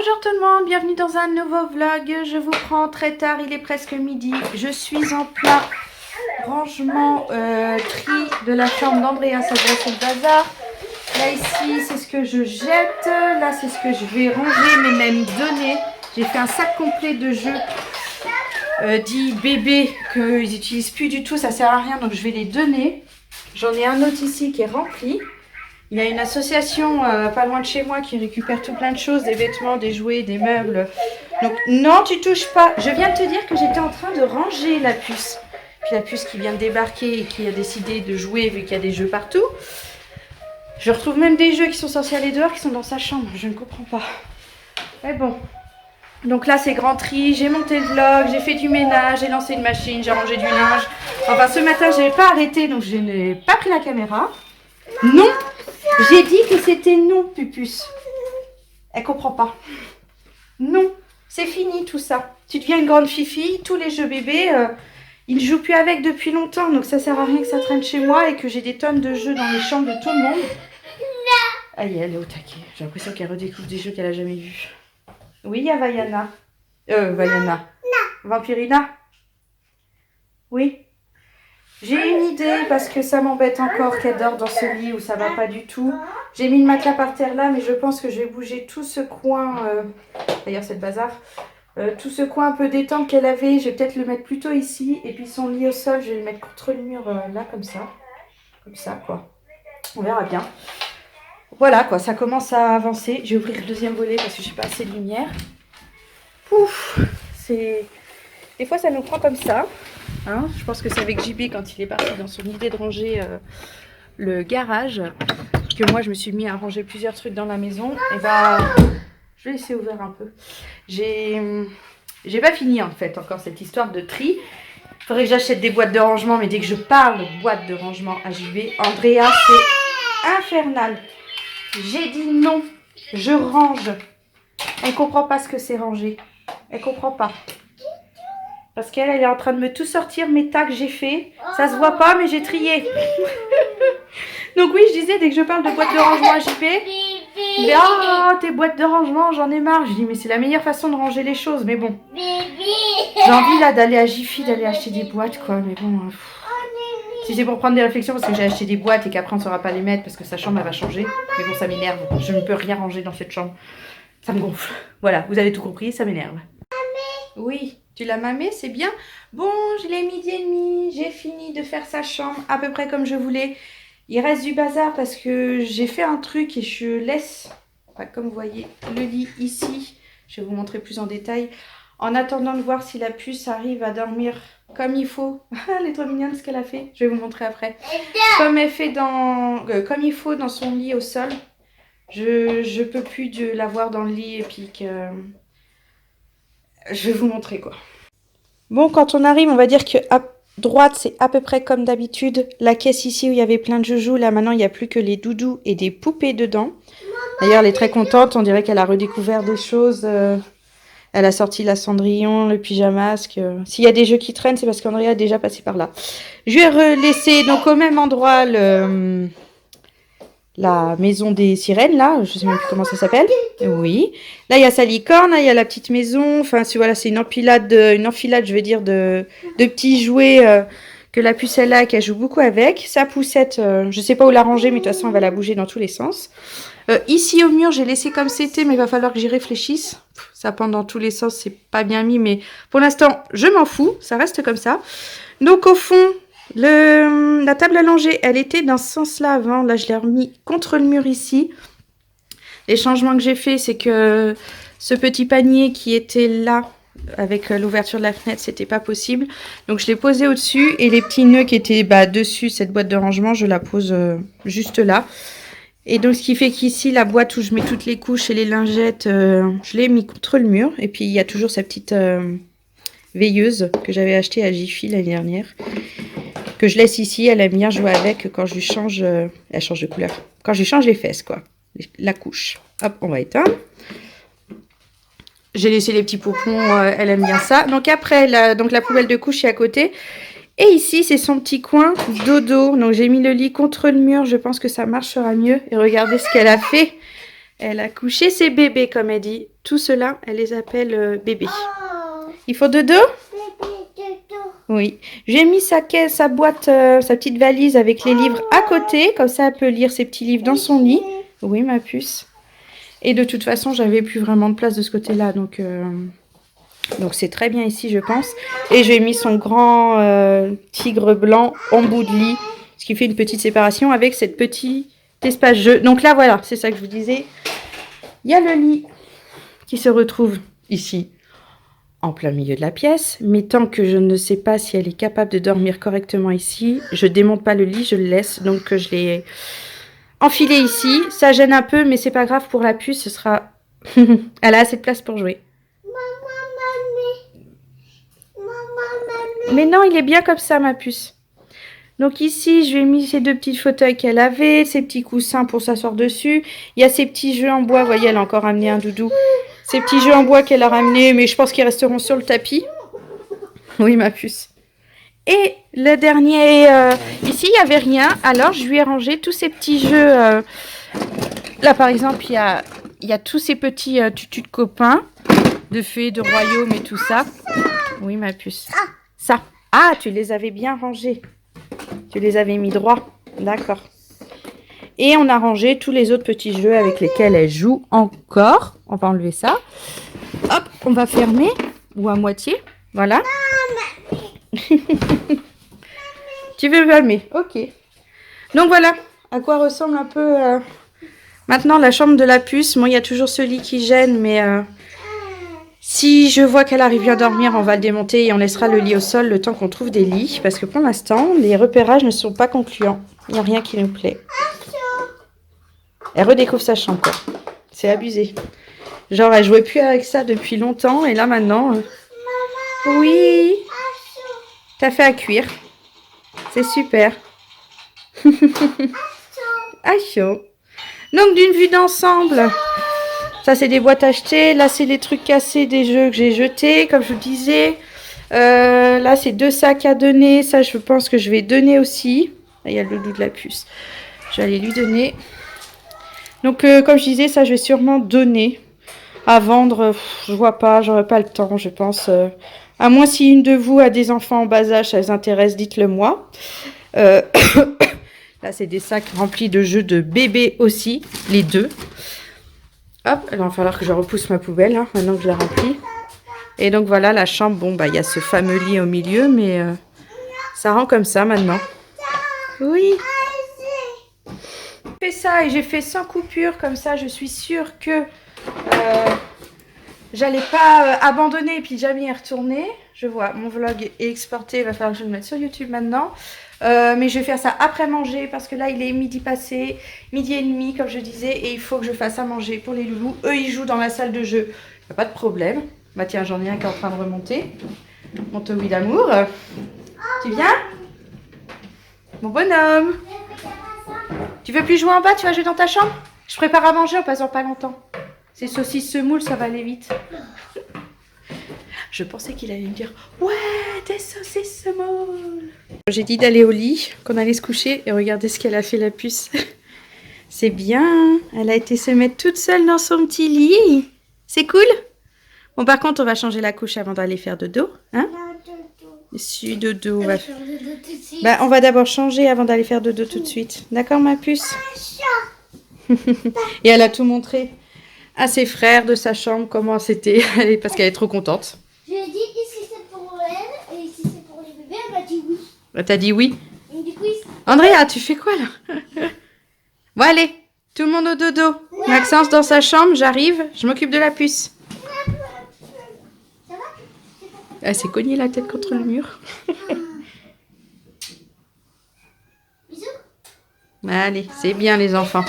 Bonjour tout le monde, bienvenue dans un nouveau vlog. Je vous prends très tard, il est presque midi. Je suis en plein rangement tri de la chambre d'Andrea, ça doit être le bazar. Là ici c'est ce que je jette, là c'est ce que je vais ranger mais même donner. J'ai fait un sac complet de jeux dits bébés qu'ils n'utilisent plus du tout, ça sert à rien donc je vais les donner. J'en ai un autre ici qui est rempli. Il y a une association pas loin de chez moi qui récupère tout plein de choses, des vêtements, des jouets, des meubles. Donc non, tu touches pas. Je viens de te dire que j'étais en train de ranger la puce. Puis la puce qui vient de débarquer et qui a décidé de jouer vu qu'il y a des jeux partout. Je retrouve même des jeux qui sont censés aller dehors qui sont dans sa chambre. Je ne comprends pas. Mais bon. Donc là c'est grand tri, j'ai monté le vlog, j'ai fait du ménage, j'ai lancé une machine, j'ai rangé du linge. Enfin ce matin je n'ai pas arrêté donc je n'ai pas pris la caméra. Non, j'ai dit que c'était non, Pupus. Elle comprend pas. Non, c'est fini tout ça. Tu deviens une grande fifi, tous les jeux bébés, ils ne jouent plus avec depuis longtemps. Donc ça sert à rien que ça traîne chez moi et que j'ai des tonnes de jeux dans les chambres de tout le monde. Aïe, elle est au taquet. J'ai l'impression qu'elle redécouvre des jeux qu'elle a jamais vus. Oui, il y a Vaiana. Vaiana. Vampirina. Oui. J'ai une idée parce que ça m'embête encore qu'elle dort dans ce lit où ça va pas du tout. J'ai mis le matelas par terre là, mais je pense que je vais bouger tout ce coin. D'ailleurs, c'est le bazar. Tout ce coin un peu détente qu'elle avait, je vais peut-être le mettre plutôt ici. Et puis son lit au sol, je vais le mettre contre le mur là, comme ça. Comme ça, quoi. On verra bien. Voilà, quoi, ça commence à avancer. Je vais ouvrir le deuxième volet parce que j'ai pas assez de lumière. Ouf, c'est... Des fois, ça nous prend comme ça. Hein, je pense que c'est avec JB quand il est parti dans son idée de ranger le garage que moi je me suis mis à ranger plusieurs trucs dans la maison. Et bah, je vais laisser ouvert un peu. J'ai pas fini en fait encore cette histoire de tri. Il faudrait que j'achète des boîtes de rangement, mais dès que je parle de boîtes de rangement à JB, Andrea, c'est infernal. J'ai dit non, je range. Elle comprend pas ce que c'est ranger. Elle comprend pas. Parce qu'elle est en train de me tout sortir mes tas que j'ai fait. Ça se voit pas, mais j'ai trié. Donc oui, je disais, dès que je parle de boîtes de rangement à JP, mais tes boîtes de rangement, j'en ai marre. Je dis, mais c'est la meilleure façon de ranger les choses. Mais bon, j'ai envie là d'aller à Jiffy, d'aller acheter des boîtes, quoi. Mais bon, si c'est pour prendre des réflexions, parce que j'ai acheté des boîtes et qu'après on ne saura pas les mettre parce que sa chambre, elle va changer. Mais bon, ça m'énerve. Je ne peux rien ranger dans cette chambre. Ça me gonfle. Voilà, vous avez tout compris, ça m'énerve. Oui. Tu l'as mamé, c'est bien. Bon, je l'ai midi et demi. J'ai fini de faire sa chambre à peu près comme je voulais. Il reste du bazar parce que j'ai fait un truc et je laisse, comme vous voyez, le lit ici. Je vais vous montrer plus en détail. En attendant de voir si la puce arrive à dormir comme il faut. Elle est trop mignonne ce qu'elle a fait. Je vais vous montrer après. Comme elle fait comme il faut dans son lit au sol. Je peux plus la voir dans le lit et puis que... Je vais vous montrer quoi. Bon, quand on arrive, on va dire que à droite, c'est à peu près comme d'habitude. La caisse ici où il y avait plein de joujoux, là maintenant, il n'y a plus que les doudous et des poupées dedans. D'ailleurs, elle est très contente. On dirait qu'elle a redécouvert des choses. Elle a sorti la Cendrillon, le pyjamasque. S'il y a des jeux qui traînent, c'est parce qu'Andrea est déjà passé par là. Je vais relaisser donc au même endroit la maison des sirènes, là, je sais même plus comment ça s'appelle. Oui. Là, il y a sa licorne, là, il y a la petite maison. Enfin, voilà, c'est une enfilade, je veux dire, de petits jouets que la puce, elle a, qu'elle joue beaucoup avec. Sa poussette, je sais pas où la ranger, mais de toute façon, elle va la bouger dans tous les sens. Ici, au mur, j'ai laissé comme c'était, mais il va falloir que j'y réfléchisse. Ça pend dans tous les sens, c'est pas bien mis, mais pour l'instant, je m'en fous. Ça reste comme ça. Donc, au fond... La table à langer, elle était dans ce sens-là avant. Là, je l'ai remis contre le mur ici. Les changements que j'ai fait, c'est que ce petit panier qui était là, avec l'ouverture de la fenêtre, c'était pas possible. Donc, je l'ai posé au-dessus. Et les petits nœuds qui étaient dessus, cette boîte de rangement, je la pose juste là. Et donc, ce qui fait qu'ici, la boîte où je mets toutes les couches et les lingettes, je l'ai mis contre le mur. Et puis, il y a toujours sa petite veilleuse que j'avais achetée à Jiffy l'année dernière. Que je laisse ici, elle aime bien jouer avec quand je lui change, elle change de couleur, quand je lui change les fesses, quoi, la couche. Hop, on va éteindre. J'ai laissé les petits poupons, elle aime bien ça. Donc après, la poubelle de couche est à côté. Et ici, c'est son petit coin dodo. Donc j'ai mis le lit contre le mur, je pense que ça marchera mieux. Et regardez ce qu'elle a fait. Elle a couché ses bébés, comme elle dit. tout cela, elle les appelle bébé. Il faut dodo? Oui. J'ai mis sa caisse, sa boîte, sa petite valise avec les livres à côté. Comme ça, elle peut lire ses petits livres dans son lit. Oui, ma puce. Et de toute façon, j'avais plus vraiment de place de ce côté-là. Donc c'est très bien ici, je pense. Et j'ai mis son grand tigre blanc en bout de lit. Ce qui fait une petite séparation avec cette petite espace jeu. Donc là, voilà, c'est ça que je vous disais. Il y a le lit qui se retrouve ici, en plein milieu de la pièce. Mais tant que je ne sais pas si elle est capable de dormir correctement ici, je démonte pas le lit, je le laisse. Donc je l'ai enfilé ici. Ça gêne un peu, mais c'est pas grave pour la puce. Ce sera... Elle a assez de place pour jouer. Mais non, il est bien comme ça, ma puce. Donc ici, je lui ai mis ces deux petits fauteuils qu'elle avait, ces petits coussins pour s'asseoir dessus. Il y a ces petits jeux en bois. Vous voyez, elle a encore amené un doudou. Ces petits jeux en bois qu'elle a ramenés, mais je pense qu'ils resteront sur le tapis. Oui, ma puce. Et le dernier, ici, il n'y avait rien. Alors, je lui ai rangé tous ces petits jeux. Là, par exemple, il y a tous ces petits tutus de copains, de fées, de royaumes et tout ça. Oui, ma puce. Ça. Ah, tu les avais bien rangés. Tu les avais mis droit. D'accord. Et on a rangé tous les autres petits jeux avec lesquels elle joue encore. On va enlever ça. Hop, on va fermer. Ou à moitié. Voilà. Tu veux fermer? Ok. Donc voilà à quoi ressemble un peu maintenant la chambre de la puce. Bon, il y a toujours ce lit qui gêne, mais si je vois qu'elle arrive bien à dormir, on va le démonter et on laissera le lit au sol le temps qu'on trouve des lits. Parce que pour l'instant, les repérages ne sont pas concluants. Il n'y a rien qui nous plaît. Elle redécouvre sa chambre, quoi. C'est abusé. Genre, elle jouait plus avec ça depuis longtemps. Et là, maintenant... Oui. T'as fait à cuire. C'est super. Ah, chaud. Donc, d'une vue d'ensemble... Ça, c'est des boîtes achetées. Là, c'est les trucs cassés des jeux que j'ai jetés, comme je vous disais. Là, c'est 2 sacs à donner. Ça, je pense que je vais donner aussi. Là, il y a le doudou de la puce. Je vais aller lui donner. Donc, comme je disais, ça, je vais sûrement donner. À vendre, je vois pas. J'aurai pas le temps, je pense. À moins si une de vous a des enfants en bas âge, ça les intéresse, dites-le moi. Là, c'est des sacs remplis de jeux de bébés aussi. Les deux. Hop, il va falloir que je repousse ma poubelle, hein, maintenant que je l'ai remplie. Et donc voilà, la chambre, bon, bah, il y a ce fameux lit au milieu, mais ça rend comme ça maintenant. Oui. J'ai fait ça et j'ai fait sans coupure, comme ça, je suis sûre que j'allais pas abandonner et puis jamais y retourner. Je vois, mon vlog est exporté, il va falloir que je le mette sur YouTube maintenant. Mais je vais faire ça après manger parce que là il est midi passé, midi et demi comme je disais, et il faut que je fasse à manger pour les loulous. Eux ils jouent dans la salle de jeu, il n'y a pas de problème. Bah tiens, j'en ai un qui est en train de remonter. Mon Toby d'amour. Tu viens? Mon bonhomme. Tu veux plus jouer en bas? Tu vas jouer dans ta chambre? Je prépare à manger en passant pas longtemps. Ces saucisses semoules, ça va aller vite. Je pensais qu'il allait me dire « Ouais, des saucisses semoules !» J'ai dit d'aller au lit, qu'on allait se coucher, et regardez ce qu'elle a fait, la puce. C'est bien. Elle a été se mettre toute seule dans son petit lit. C'est cool. Bon, par contre, on va changer la couche avant d'aller faire dodo. Hein? Si, dodo. Bah, on va d'abord changer avant d'aller faire dodo tout de suite. D'accord, ma puce? Et elle a tout montré à ses frères de sa chambre, comment c'était, parce qu'elle est trop contente. J'ai dit ici c'est pour elle et ici c'est pour les bébés. Elle m'a dit oui. T'as dit oui? Elle m'a dit oui. Andrea, tu fais quoi là? Bon allez, tout le monde au dodo. Ouais. Maxence dans sa chambre, j'arrive, je m'occupe de la puce. Ça va? Elle s'est cognée la tête contre le mur. Bisous. Allez, c'est bien les enfants.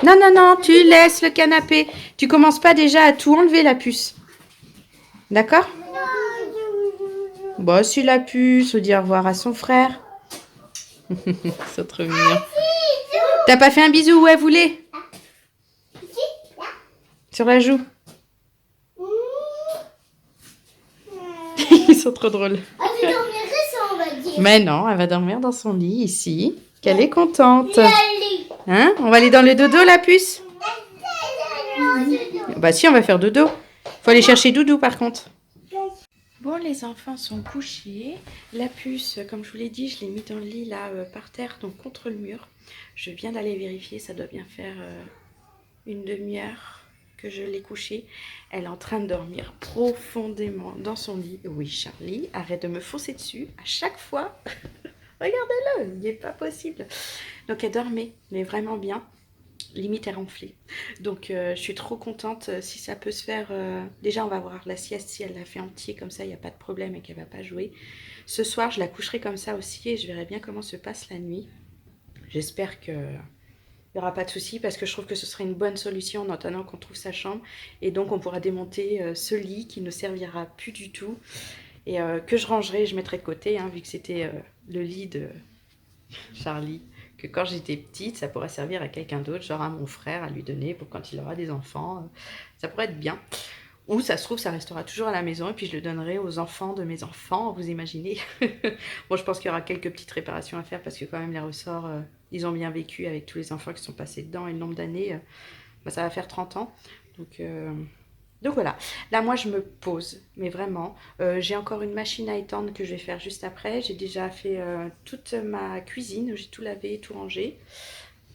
Non, non, non, tu laisses le canapé. Tu commences pas déjà à tout enlever, la puce. D'accord? Bon, si la puce, dit au revoir à son frère. C'est trop mignon. T'as pas fait un bisou où elle voulait? Sur la joue. Ils sont trop drôles. Elle va dormir ça, on va dire. Mais non, elle va dormir dans son lit ici. Qu'elle est contente. Hein? On va aller dans le dodo, la puce? Bah si, on va faire dodo. Faut aller chercher Doudou par contre. Bon, les enfants sont couchés. La puce, comme je vous l'ai dit, je l'ai mis dans le lit là par terre, donc contre le mur. Je viens d'aller vérifier, ça doit bien faire une demi-heure que je l'ai couchée. Elle est en train de dormir profondément dans son lit. Oui, Charlie, arrête de me foncer dessus à chaque fois. Regardez-le, il n'est pas possible. Donc elle dormait, mais vraiment bien. Limite elle ronflait. Donc je suis trop contente si ça peut se faire. Déjà on va voir la sieste si elle l'a fait entier, comme ça il n'y a pas de problème et qu'elle ne va pas jouer. Ce soir je la coucherai comme ça aussi et je verrai bien comment se passe la nuit. J'espère qu'il n'y aura pas de souci parce que je trouve que ce serait une bonne solution en attendant qu'on trouve sa chambre. Et donc on pourra démonter ce lit qui ne servira plus du tout. Et que je rangerai, je mettrai de côté, hein, vu que c'était le lit de Charlie. Que quand j'étais petite, ça pourrait servir à quelqu'un d'autre, genre à mon frère, à lui donner pour quand il aura des enfants. Ça pourrait être bien. Ou ça se trouve, ça restera toujours à la maison et puis je le donnerai aux enfants de mes enfants, vous imaginez. Bon, je pense qu'il y aura quelques petites réparations à faire parce que quand même les ressorts, ils ont bien vécu avec tous les enfants qui sont passés dedans et le nombre d'années, bah, ça va faire 30 ans. Donc voilà, là moi je me pose, mais vraiment, j'ai encore une machine à étendre que je vais faire juste après. J'ai déjà fait toute ma cuisine, j'ai tout lavé, tout rangé.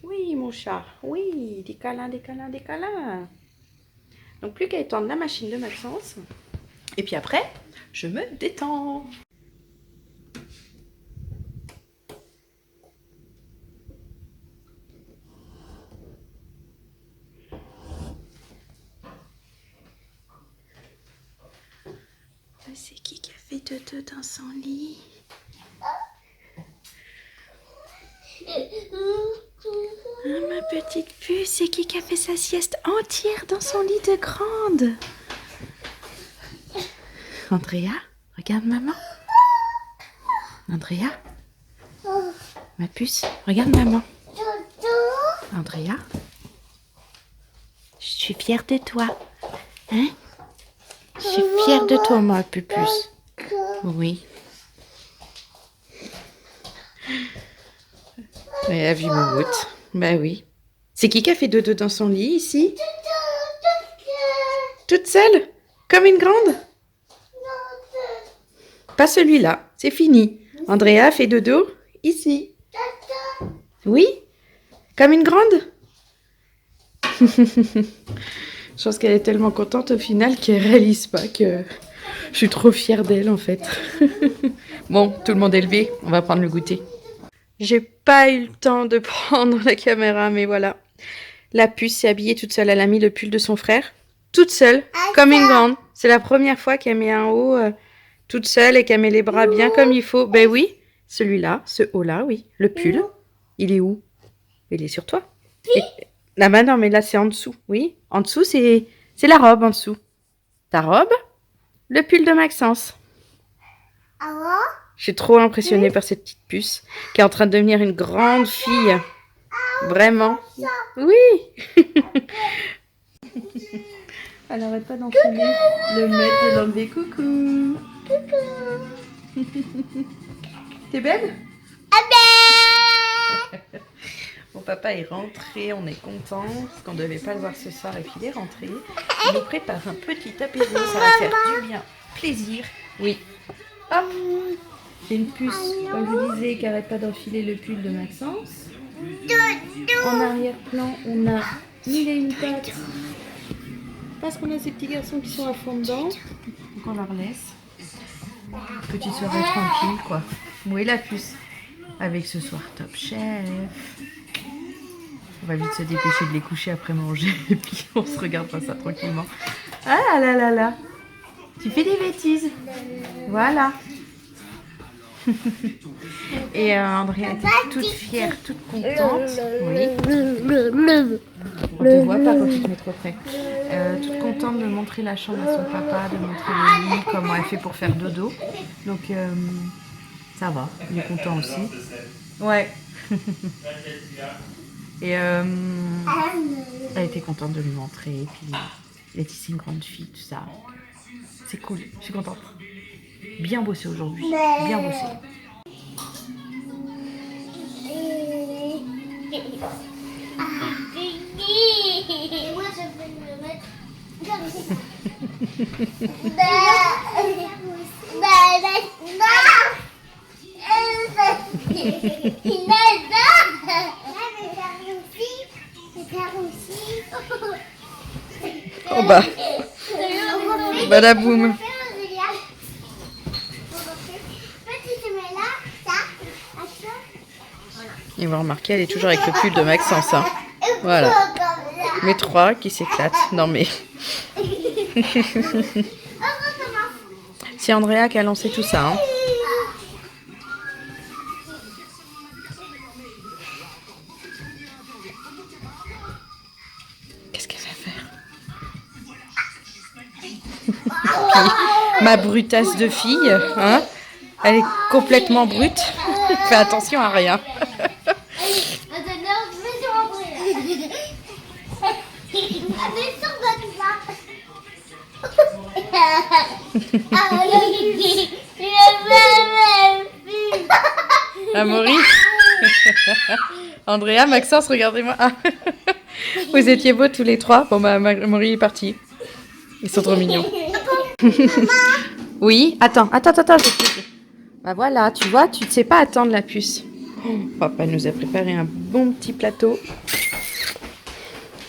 Oui mon chat, oui, des câlins, des câlins, des câlins. Donc plus qu'à étendre la machine de Maxence. Et puis après, je me détends. C'est qui a fait dodo dans son lit? Ah, ma petite puce, c'est qui a fait sa sieste entière dans son lit de grande? Andrea, regarde maman. Andrea, ma puce, regarde maman. Andrea, je suis fière de toi. Hein? Je suis fière de toi, ma pupuce. Oui. Elle a vu Moumoute. Bah oui. C'est qui a fait dodo dans son lit ici? Toute seule? Comme une grande? Pas celui-là. C'est fini. Andrea a fait dodo ici. Oui? Comme une grande? Je pense qu'elle est tellement contente au final qu'elle réalise pas que je suis trop fière d'elle en fait. Bon, tout le monde est levé, on va prendre le goûter. J'ai pas eu le temps de prendre la caméra, mais voilà. La puce s'est habillée toute seule, elle a mis le pull de son frère, toute seule, comme une grande. C'est la première fois qu'elle met un haut toute seule et qu'elle met les bras bien comme il faut. Ben oui, celui-là, ce haut-là, oui. Le pull, il est où? Il est sur toi. Et... Là-bas, non, mais là, c'est en dessous, oui. En dessous, c'est la robe, en dessous. Ta robe, le pull de Maxence. Je suis trop impressionnée par cette petite puce qui est en train de devenir une grande fille. Vraiment. Oui. Elle n'arrête pas d'enfiler le maître de l'enlever. Coucou. T'es belle? Mon papa est rentré, on est content, parce qu'on ne devait pas le voir ce soir et puis il est rentré. Il nous prépare un petit apéro, ça va faire du bien, plaisir. Oui. Hop, j'ai une puce, comme je vous disais, qui n'arrête pas d'enfiler le pull de Maxence. En arrière-plan, on a mille et une pattes, parce qu'on a ces petits garçons qui sont à fond dedans. Donc on leur laisse. Petite soirée tranquille, quoi. Où est la puce? Avec ce soir Top Chef. On va vite se dépêcher de les coucher après manger et puis on se regardera ça tranquillement. Ah là là là, tu fais des bêtises. Voilà. Et Andrea était toute fière, toute contente. Oui. On te voit pas quand tu te mets trop près. Toute contente de montrer la chambre à son papa, de montrer le lit, comment elle fait pour faire dodo. Donc ça va, il est content aussi. Ouais. Et elle était contente de lui montrer. Et puis Laetitia, c'est une grande fille, tout ça. C'est cool, je suis contente. Bien bossé aujourd'hui, bien bossé. Moi, je vais me mettre Oh bah, badaboum. Et vous remarquez, elle est toujours avec le pull de Maxence. Hein. Voilà. Les trois qui s'éclatent. Non mais... C'est Andrea qui a lancé tout ça. Hein. Qu'est-ce qu'elle va faire? Ma brutasse de fille, hein? Elle est complètement brute. Fais attention à rien. Amaury. Andrea, Maxence, regardez-moi. Ah. Vous étiez beaux tous les trois. Bon bah Amaury est parti. Ils sont trop mignons. Oui, attends. Bah voilà, tu vois, tu ne sais pas attendre la puce. Oh, papa nous a préparé un bon petit plateau.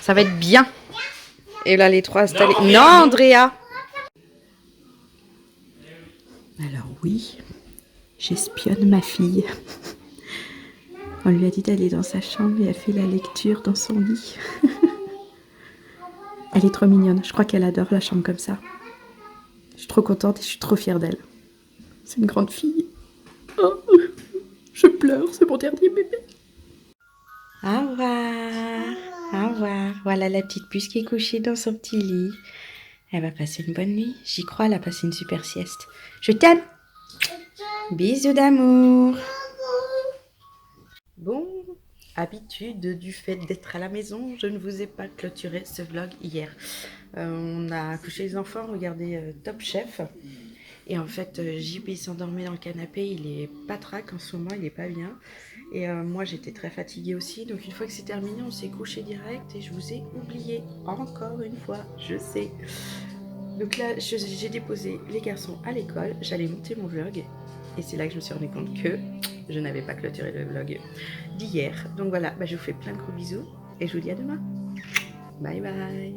Ça va être bien. Et là, les trois installés. Non, Andrea. Alors oui, j'espionne ma fille. On lui a dit d'aller dans sa chambre et elle fait la lecture dans son lit. Elle est trop mignonne. Je crois qu'elle adore la chambre comme ça. Je suis trop contente et je suis trop fière d'elle. C'est une grande fille. Oh, je pleure, c'est mon dernier bébé. Au revoir. Au revoir. Voilà la petite puce qui est couchée dans son petit lit. Elle va passer une bonne nuit. J'y crois, elle a passé une super sieste. Je t'aime. Bisous d'amour. Bon, habitude du fait d'être à la maison, je ne vous ai pas clôturé ce vlog hier. On a couché les enfants, regardé Top Chef. Et en fait, JP s'endormait dans le canapé, il est patraque en ce moment, il est pas bien. Et moi, j'étais très fatiguée aussi. Donc une fois que c'est terminé, on s'est couché direct et je vous ai oublié. Encore une fois, je sais. Donc là, j'ai déposé les garçons à l'école, j'allais monter mon vlog. Et c'est là que je me suis rendu compte que je n'avais pas clôturé le vlog d'hier. Donc voilà, bah, je vous fais plein de gros bisous et je vous dis à demain. Bye bye.